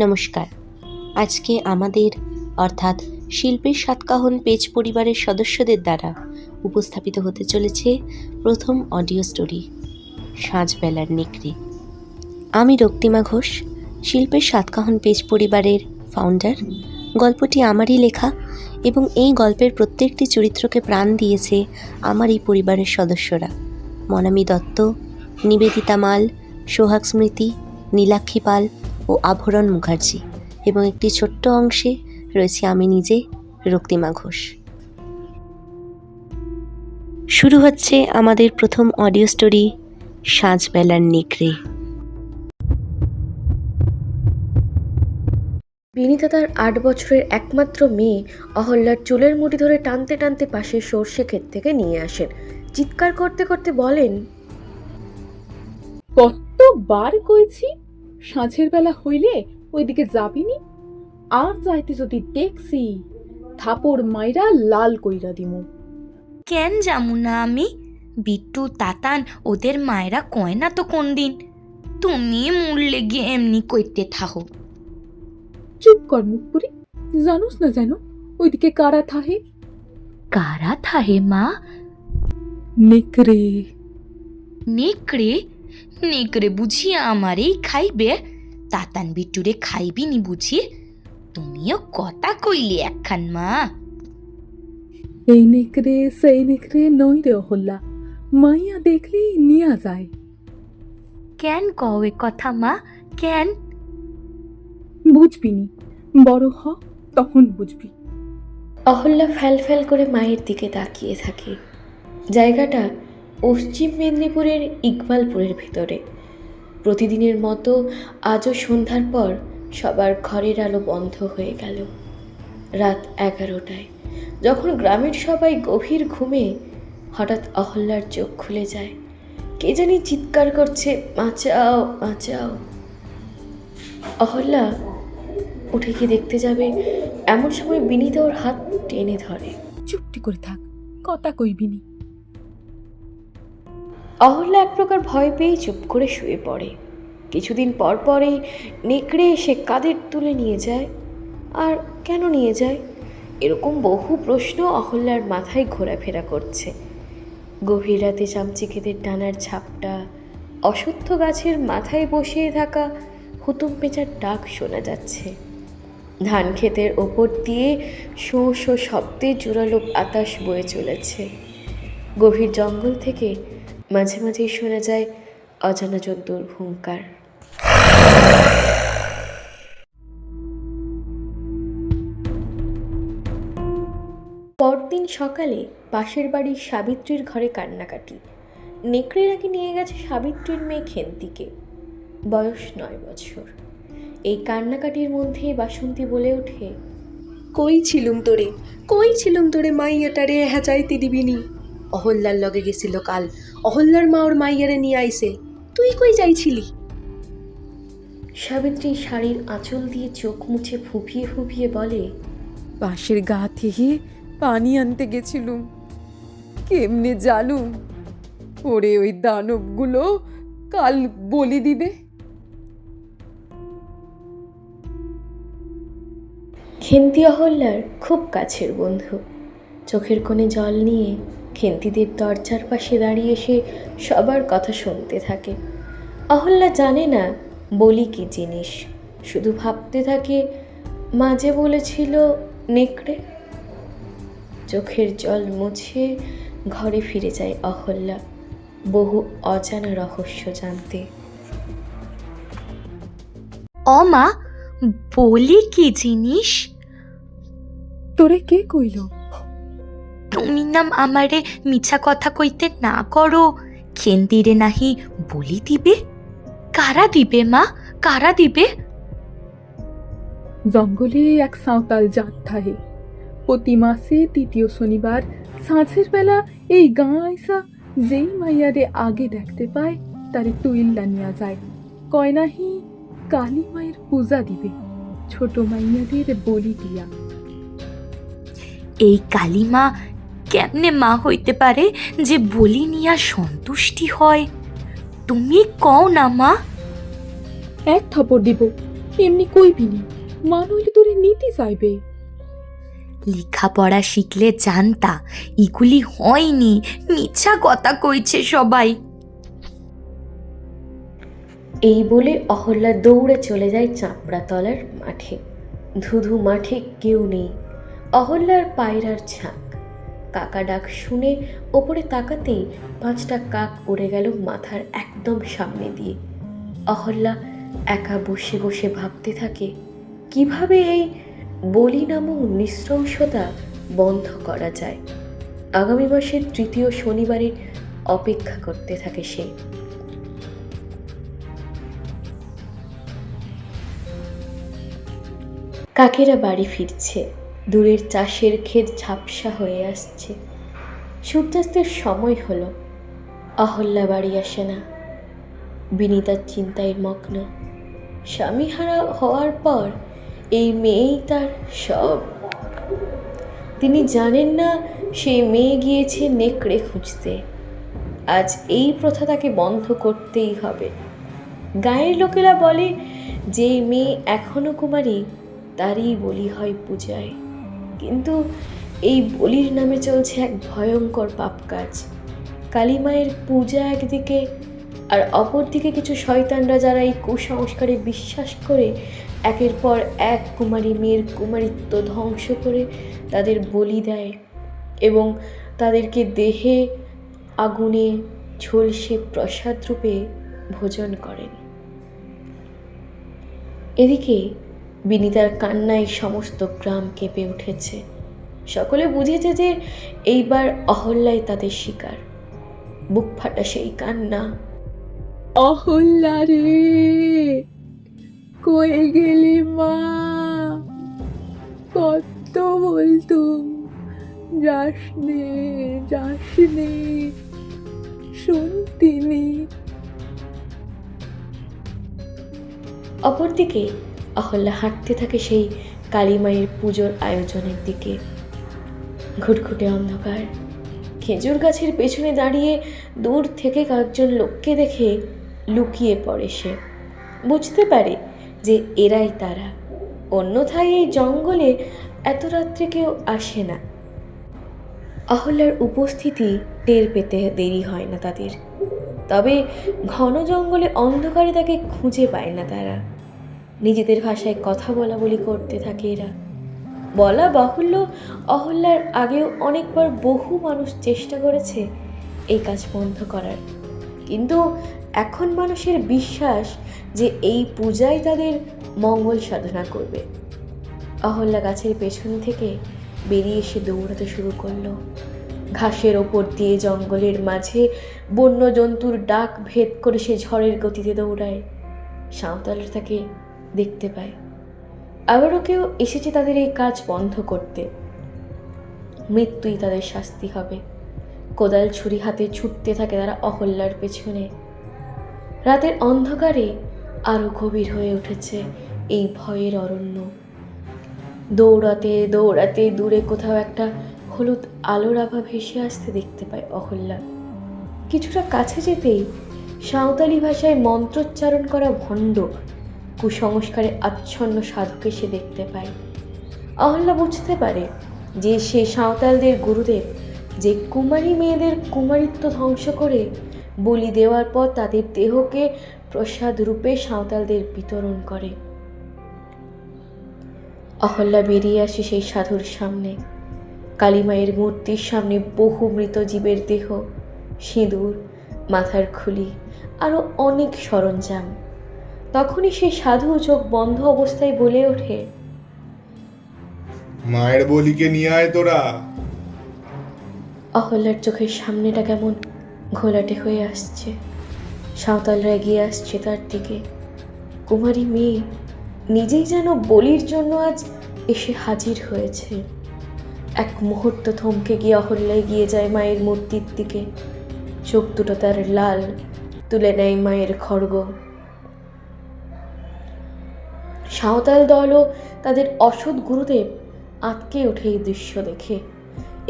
নমস্কার। আজকে আমাদের অর্থাৎ শিল্পীর সাতকাহন পেজ পরিবারের সদস্যদের দ্বারা উপস্থাপিত হতে চলেছে প্রথম অডিও স্টোরি সাঁঝবেলার নেকড়ে। আমি রক্তিমা ঘোষ, শিল্পের সাতকাহন পেজ পরিবারের ফাউন্ডার। গল্পটি আমারই লেখা এবং এই গল্পের প্রত্যেকটি চরিত্রকে প্রাণ দিয়েছে আমার এই পরিবারের সদস্যরা: মনামি দত্ত, নিবেদিতা মাল, সোহাগ স্মৃতি, নীলাক্ষী পাল ও আভরণ মুখার্জি, এবং একটি ছোট্ট অংশে রয়েছে আমি নিজে, রক্তিমা ঘোষ। শুরু হচ্ছে আমাদের প্রথম অডিও স্টোরি সাঁঝবেলার নেকড়ে। বিনীতা তার ৮ বছরের একমাত্র মেয়ে অহল্যার চুলের মুঠি ধরে টানতে টানতে পাশের সর্ষে ক্ষেত থেকে নিয়ে আসেন। চিৎকার করতে করতে বলেন, কতবার কইছি সাঁঝের বেলা হইলে ওইদিকে যাবিনি, আর যাইতে যদি দেখছি থাপড় মাইরা লাল কইরা দিমু। কেন যামু না আমি? বিট্টু তাতান ওদের মায়েরা কয় না তো কোন দিন, তুমি মূল্যে গিয়ে এমনি কইতে থাকো। চুপ কর মুখ পুরি, জানোস না যেন ওইদিকে কারা থাহে? কারা থাহে মা? নেকড়ে। নেকড়ে? নেকড়ে বুঝি আমারেই খাইবে? তাতান বিট্টুরে খাইবি নি বুঝি? তুমিও কথা কইলে একখান মা। এই নেকড়ে সেই নেকড়ে নই রে অহল্যা, মাইয়া দেখলেই নিয়া যায়। কেন কও এ কথা মা, কেন? বুঝবিনি, বড় হ তখন বুঝবি। অহল্যা ফ্যাল ফ্যাল করে মায়ের দিকে তাকিয়ে থাকে। জায়গাটা পশ্চিম মেদিনীপুরের ইকবালপুরের ভেতরে। প্রতিদিনের মতো আজও সন্ধ্যার পর সবার ঘরের আলো বন্ধ হয়ে গেল। রাত 11টায় যখন গ্রামের সবাই গভীর ঘুমে, হঠাৎ অহল্যার চোখ খুলে যায়। কে জানি চিৎকার করছে, বাঁচাও বাঁচাও। অহল্যা উঠে গিয়ে দেখতে যাবে, এমন সময় বিনীতা ওর হাত টেনে ধরে। চুপটি করে থাক, কথা কইবিনি। অহল্যা এক প্রকার ভয় পেয়ে চুপ করে শুয়ে পড়ে। কিছুদিন পর পরেই নেকড়ে এসে কাদের তুলে নিয়ে যায়। আর কেন নিয়ে যায়, এরকম বহু প্রশ্ন অহল্যার মাথায় ঘোরাফেরা করছে। গভীর রাতে চামচিকেদের ডানার ঝাপটা, অশ্বত্থ গাছের মাথায় বসিয়ে থাকা হুতুম পেঁচার ডাক শোনা যাচ্ছে। ধান ক্ষেতের ওপর দিয়ে শোঁ শোঁ শব্দে জোরালো বাতাস বয়ে চলেছে। গভীর জঙ্গল থেকে মাঝে মাঝেই শোনা যায় অজানা জন্তুর হুঙ্কার। পরদিন সকালে পাশের বাড়ির সাবিত্রীর ঘরে কান্নাকাটি। নেকড়ে নাকি নিয়ে গেছে সাবিত্রীর মেয়ে খেন্তিকে। বয়স 9 বছর। এই কান্নাকাটির মধ্যে বাসন্তী বলে ওঠে, কই ছিলুম তোরে মাইয়াটারে হ্যাচাইতে দিবিনি। অহল্যার লগে গেছিল কাল, অহল্যার মা ওর মাইয়ারে নিয়ে আইছে, তুই কই যাইছিলি? সাবিত্রী শাড়ির আঁচল দিয়ে চোখ মুছে ফুঁপিয়ে ফুঁপিয়ে বলে, পাশের গা থেকে পানি আনতে গেছিলুম, কেমনে জালুম ওরে ওই দানবগুলো কাল বলি দিবে। খেন্তি অহল্যার খুব কাছের বন্ধু। চোখের কোণে জল নিয়ে খেন্তিদের দরজার পাশে দাঁড়িয়ে সে সবার কথা শুনতে থাকে। অহল্যা জানে না বলি কি জিনিস, শুধু ভাবতে থাকে মাঝে বলেছিল নেকড়ে। চোখের জল মুছে ঘরে ফিরে যায় অহল্যা বহু অজানা রহস্য জানতে। ও মা, বলি কি জিনিস? তোরে কে কইল? তুমি নাম আমারে মিছা কথা কইতে না করো। খেন্দিরে নাহি বলি দিবে? কারা দিবে মা, কারা দিবে? জঙ্গলে এক সাঁওতাল জাত থাহে। প্রতি মাসে ৩য় শনিবার সাঁঝের বেলা এই গাঁ আইসা যেই মাইয়ারে আগে দেখতে পায় তারে তুইল্লা নিয়া যায়। কয় নাহি কালী মায়ের পূজা দিবে, ছোট মাইয়াদের বলি দিয়া। এই কালিমা কেমনে মা হইতে পারে যে বলি নিয়া সন্তুষ্টি হয়? তুমি কও না মা। এক থাপড় দিব, এমনি কইবি নি, মা নইলে তোরে নিতে চাইবে। লেখাপড়া শিখলে জানতা এগুলি হয়নি, মিথ্যা কথা কইছে সবাই। এই বলে অহল্যা দৌড়ে চলে যায় চাপড়াতলার মাঠে। ধুধু মাঠে কেউ নেই, অহল্যার পায়রার ঝাঁক। কাকা ডাক শুনে ওপরে তাকাতেই 5টা কাক উড়ে গেল মাথার একদম সামনে দিয়ে। অহল্যা একা বসে বসে ভাবতে থাকে কিভাবে এই বলি নামক নৃশংসতা বন্ধ করা যায়। আগামী মাসের 3য় শনিবারের অপেক্ষা করতে থাকে সে। কাকেরা বাড়ি ফিরছে, দূরের চাষের ক্ষেত ঝাপসা হয়ে আসছে। সূর্যাস্তের সময় হলো, অহল্যা বাড়ি আসে না। বিনীতার চিন্তায় মগ্ন। স্বামীহারা হওয়ার পর এই মেয়েই তার সব। তিনি জানেন না সেই মেয়ে গিয়েছে নেকড়ে খুঁজতে। আজ এই প্রথা তাকে বন্ধ করতেই হবে। গায়ের লোকেরা বলে যে মেয়ে এখনো কুমারী তারই বলি হয় পূজায়, কিন্তু এই বলির নামে চলছে এক ভয়ঙ্কর পাপ কাজ। কালী মায়ের পূজা একদিকে, আর অপরদিকে কিছু শয়তানরা যারা এই কুসংস্কারে বিশ্বাস করে একের পর এক কুমারী মেয়ের কুমারিত্ব ধ্বংস করে তাদের বলি দেয় এবং তাদেরকে দেহে আগুনে ঝলসে প্রসাদ রূপে ভোজন করেন। এদিকে বিনীতার কান্নায় সমস্ত গ্রাম কেঁপে উঠেছে। সকলে বুঝেছে যে এইবার অহল্যাই তাদের শিকার। বুক ফাটা সেই কান্না। অহল্যা রে, কই গেলি মা? কত বলতুম যাস নে, যাস নে, শুনতিনি। অপরদিকে অহল্যা হাঁটতে থাকে সেই কালী মায়ের পুজোর আয়োজনের দিকে। ঘুটঘুটে অন্ধকার। খেজুর গাছের পেছনে দাঁড়িয়ে দূর থেকে কয়েকজন লোককে দেখে লুকিয়ে পড়ে সে। বুঝতে পারে যে এরাই তারা, অন্যথায় এই জঙ্গলে এত রাত্রে কেউ আসে না। অহল্যার উপস্থিতি টের পেতে দেরি হয় না তাদের, তবে ঘন জঙ্গলে অন্ধকারে তাকে খুঁজে পায় না তারা। নিজেদের ভাষায় কথা বলা বলি করতে থাকে এরা। বলা বাহুল্য, অহল্যার আগেও অনেকবার বহু মানুষ চেষ্টা করেছে এই কাজ বন্ধ করার, কিন্তু এখন মানুষের বিশ্বাস যে এই পূজাই তাদের মঙ্গল সাধনা করবে। অহল্যা গাছের পেছন থেকে বেরিয়ে এসে দৌড়াতে শুরু করলো। ঘাসের ওপর দিয়ে জঙ্গলের মাঝে বন্য জন্তুর ডাক ভেদ করে সে ঝড়ের গতিতে দৌড়ায়। সাঁওতালরা তাকে দেখতে পায়। আবারও কেউ এসেছে তাদের এই কাজ বন্ধ করতে। মৃত্যুই তাদের শাস্তি হবে। কোদাল ছুরি হাতে ছুটতে থাকে তারা অহল্যার পেছনে। রাতের অন্ধকারে আরো গভীর হয়ে উঠেছে এই ভয়ের অরণ্য। দৌড়াতে দৌড়াতে দূরে কোথাও একটা হলুদ আলোর আভা ভেসে আসতে দেখতে পায় অহল্যা। কিছুটা কাছে যেতেই সাঁওতালি ভাষায় মন্ত্রোচ্চারণ করা ভণ্ড কুসংস্কারে আচ্ছন্ন সাধুকে সে দেখতে পায়। অহল্যা বুঝতে পারে যে সে সাঁওতালদের গুরুদেব, যে কুমারী মেয়েদের কুমারিত্ব ধ্বংস করে বলি দেওয়ার পর তাদের দেহকে প্রসাদ রূপে সাঁওতালদের বিতরণ করে। অহল্যা বেরিয়ে আসে সেই সাধুর সামনে। কালীমায়ের মূর্তির সামনে বহু মৃত জীবের দেহ, সিঁদুর, মাথার খুলি, আরো অনেক সরঞ্জাম। তখনই সেই সাধু চোখ বন্ধ অবস্থায় বলে ওঠে, মায়ের বলিকে নিয়ে আয় তোরা। অহল্যার চোখের সামনেটা কেমন ঘোলাটে হয়ে আসছে। সাঁওতালরা এগিয়ে আসছে তার দিকে। কুমারী মেয়ে নিজেই যেন বলির জন্য আজ এসে হাজির হয়েছে। এক মুহূর্ত থমকে গিয়ে অহল্যা এগিয়ে যায় মায়ের মূর্তির দিকে। চোখ দুটো তার লাল, তুলে নেয় মায়ের খড়গ। সাঁওতাল দলও তাদের অসৎ গুরুদেব আটকে ওঠে এই দৃশ্য দেখে।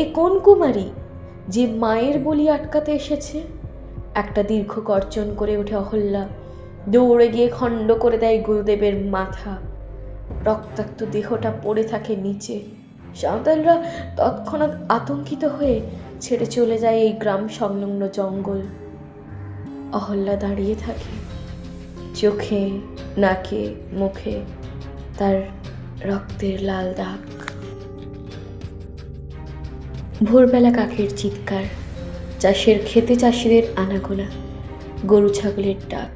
এ কোন কুমারী যে মায়ের বলি আটকাতে এসেছে? একটা দীর্ঘ গর্জন করে ওঠে অহল্যা। দৌড়ে গিয়ে খণ্ড করে দেয় গুরুদেবের মাথা। রক্তাক্ত দেহটা পড়ে থাকে নিচে। সাঁওতালরা তৎক্ষণাৎ আতঙ্কিত হয়ে ছেড়ে চলে যায় এই গ্রাম সংলগ্ন জঙ্গল। অহল্যা দাঁড়িয়ে থাকে, চোখে, নাকে, মুখে তার রক্তের লাল দাগ। ভোরবেলা কাকের চিৎকার, চাষের খেতে চাষিদের আনাগোনা, গরু ছাগলের ডাক।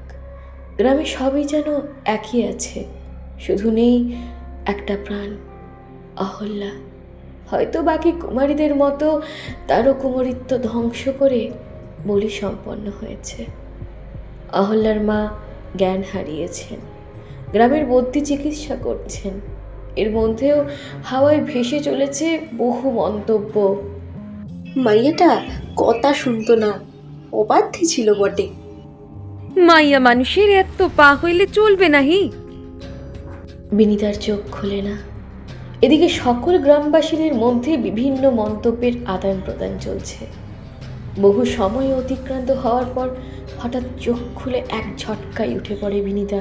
গ্রামে সবই যেন একই আছে, শুধু নেই একটা প্রাণ, অহল্যা। হয়তো বাকি কুমারীদের মতো তারও কুমারিত্ব ধ্বংস করে বলি সম্পন্ন হয়েছে। অহল্যার মা জ্ঞান হারিয়েছেন, গ্রামের বদ্যি চিকিৎসা করছেন। এর মধ্যেও হাওয়ায় ভেসে চলেছে বহু মন্তব্য। মাইয়াটা কথা শুনতো না, অবাধ্যি ছিল বটে। মাইয়া মানুষের এত পা হইলে চলবে নাহি। বিনিতার চোখ খোলে না। এদিকে সকল গ্রামবাসীদের মধ্যে বিভিন্ন মন্তব্যের আদান প্রদান চলছে। বহু সময় অতিক্রান্ত হওয়ার পর হঠাৎ চোখ খুলে এক ঝটকায় উঠে পড়ে বিনিতা।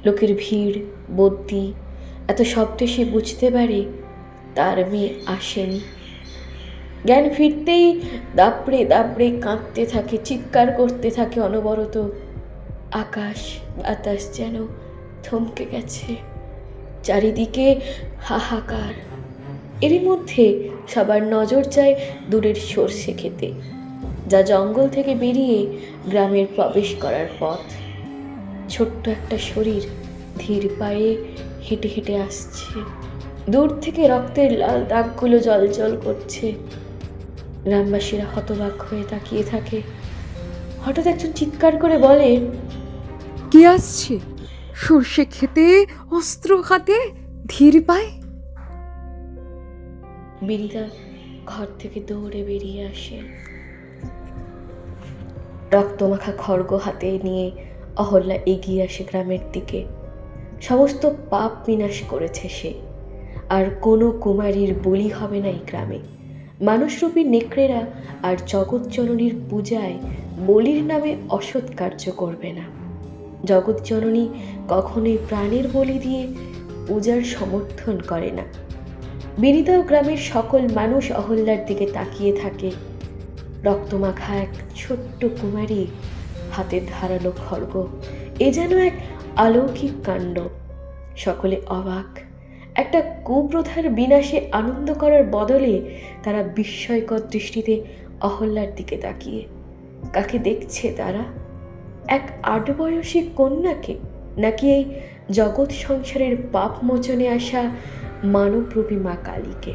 লোকের ভিড়, বদ্যি, এত শব্দে সে বুঝতে পারে তার মেয়ে আসেনি। জ্ঞান ফিরতেই দাপড়ে দাপড়ে কাঁদতে থাকে, চিৎকার করতে থাকে অনবরত। আকাশ বাতাস যেন থমকে গেছে, চারিদিকে হাহাকার। এরই মধ্যে সবার নজর যায় দূরের সরষে খেতে, যা জঙ্গল থেকে বেরিয়ে গ্রামের প্রবেশ করার পথ। ছোট্ট একটা শরীর ধীর পায়ে হেঁটে হেঁটে আসছে। দূর থেকে রক্তের লাল দাগগুলো জ্বলজ্বল করছে। গ্রামবাসীরা হতবাক হয়ে তাকিয়ে থাকে। হঠাৎ একজন চিৎকার করে বলে, কে আসছে? সর্ষে খেতে, অস্ত্র হাতে, ধীর পায়। বিনিতা ঘর থেকে দৌড়ে বেরিয়ে আসে। রক্তমাখা খড়গ হাতে নিয়ে অহল্যা এগিয়ে আসে গ্রামের দিকে। সমস্ত পাপ বিনাশ করেছে সে, আর কোনো কুমারীর বলি হবে না এই গ্রামে। মানুষরূপী নেকড়েরা আর জগৎজননীর পূজায় বলির নামে অসৎ কার্য করবে না। জগৎজননী কখনোই প্রাণের বলি দিয়ে পূজার সমর্থন করে না। বিনিতাও গ্রামের সকল মানুষ অহল্যার দিকে তাকিয়ে থাকে। রক্তমাখা এক ছোট্ট কুমারী, হাতে ধারালো খড়গ, এ যেন এক অলৌকিক কাণ্ড। সকলে অবাক। একটা কুপ্রথার বিনাশে আনন্দ করার বদলে তারা বিস্ময়কর দৃষ্টিতে অহল্যার দিকে তাকিয়ে। কাকে দেখছে তারা? এক ৮ বয়সী কন্যাকে, নাকি এই জগৎ সংসারের পাপ মোচনে আসা মানবরূপী মা কালীকে?